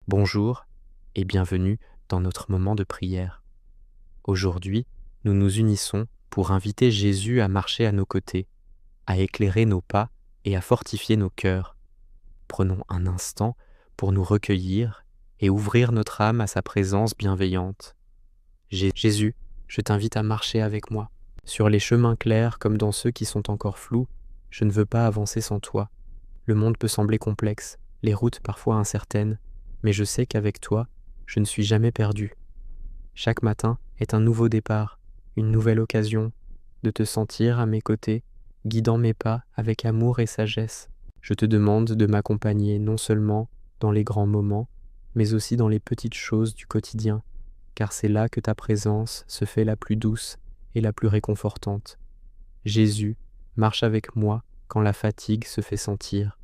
Bonjour et bienvenue dans notre moment de prière. Aujourd'hui, nous nous unissons pour inviter Jésus à marcher à nos côtés, à éclairer nos pas et à fortifier nos cœurs. Prenons un instant pour nous recueillir et ouvrir notre âme à sa présence bienveillante. Jésus, je t'invite à marcher avec moi. Sur les chemins clairs comme dans ceux qui sont encore flous, je ne veux pas avancer sans toi. Le monde peut sembler complexe, les routes parfois incertaines, mais je sais qu'avec toi, je ne suis jamais perdu. Chaque matin est un nouveau départ, une nouvelle occasion de te sentir à mes côtés, guidant mes pas avec amour et sagesse. Je te demande de m'accompagner non seulement dans les grands moments, mais aussi dans les petites choses du quotidien, car c'est là que ta présence se fait la plus douce et la plus réconfortante. Jésus, marche avec moi quand la fatigue se fait sentir.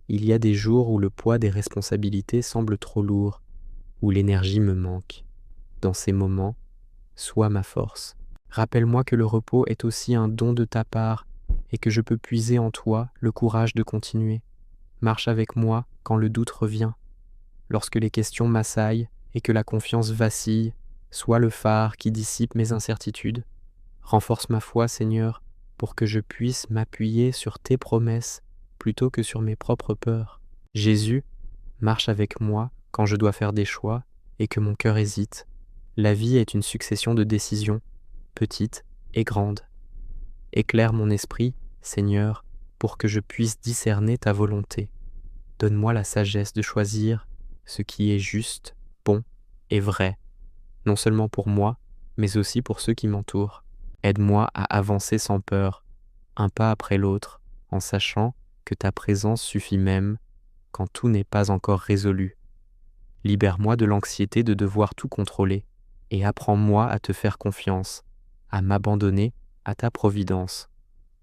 Il y a des jours où le poids des responsabilités semble trop lourd, où l'énergie me manque. Dans ces moments, sois ma force. Rappelle-moi que le repos est aussi un don de ta part et que je peux puiser en toi le courage de continuer. Marche avec moi quand le doute revient. Lorsque les questions m'assaillent et que la confiance vacille, sois le phare qui dissipe mes incertitudes. Renforce ma foi, Seigneur, pour que je puisse m'appuyer sur tes promesses plutôt que sur mes propres peurs. Jésus, marche avec moi quand je dois faire des choix et que mon cœur hésite. La vie est une succession de décisions, petites et grandes. Éclaire mon esprit, Seigneur, pour que je puisse discerner ta volonté. Donne-moi la sagesse de choisir ce qui est juste, bon et vrai, non seulement pour moi, mais aussi pour ceux qui m'entourent. Aide-moi à avancer sans peur, un pas après l'autre, en sachant que ta présence suffit même quand tout n'est pas encore résolu. Libère-moi de l'anxiété de devoir tout contrôler et apprends-moi à te faire confiance, à m'abandonner à ta providence.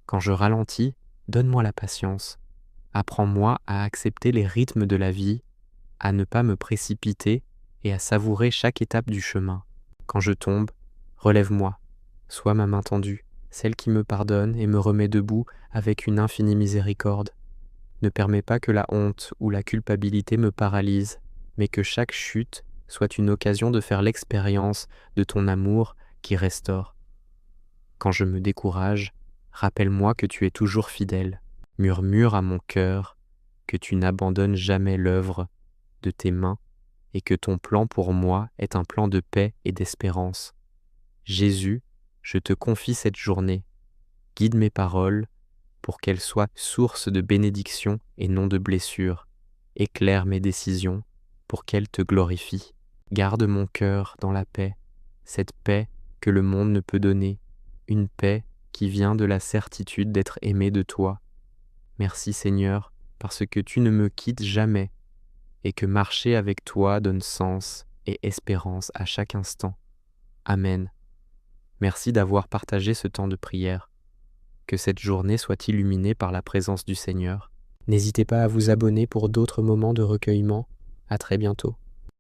Quand je ralentis, donne-moi la patience. Apprends-moi à accepter les rythmes de la vie, à ne pas me précipiter et à savourer chaque étape du chemin. Quand je tombe, relève-moi. Sois ma main tendue, celle qui me pardonne et me remet debout avec une infinie miséricorde. Ne permets pas que la honte ou la culpabilité me paralysent, mais que chaque chute soit une occasion de faire l'expérience de ton amour qui restaure. Quand je me décourage, rappelle-moi que tu es toujours fidèle. Murmure à mon cœur que tu n'abandonnes jamais l'œuvre de tes mains et que ton plan pour moi est un plan de paix et d'espérance. Jésus, je te confie cette journée. Guide mes paroles pour qu'elles soient source de bénédiction et non de blessure. Éclaire mes décisions pour qu'elles te glorifient. Garde mon cœur dans la paix, cette paix que le monde ne peut donner, une paix qui vient de la certitude d'être aimé de toi. Merci Seigneur, parce que tu ne me quittes jamais et que marcher avec toi donne sens et espérance à chaque instant. Amen. Merci d'avoir partagé ce temps de prière. Que cette journée soit illuminée par la présence du Seigneur. N'hésitez pas à vous abonner pour d'autres moments de recueillement. À très bientôt.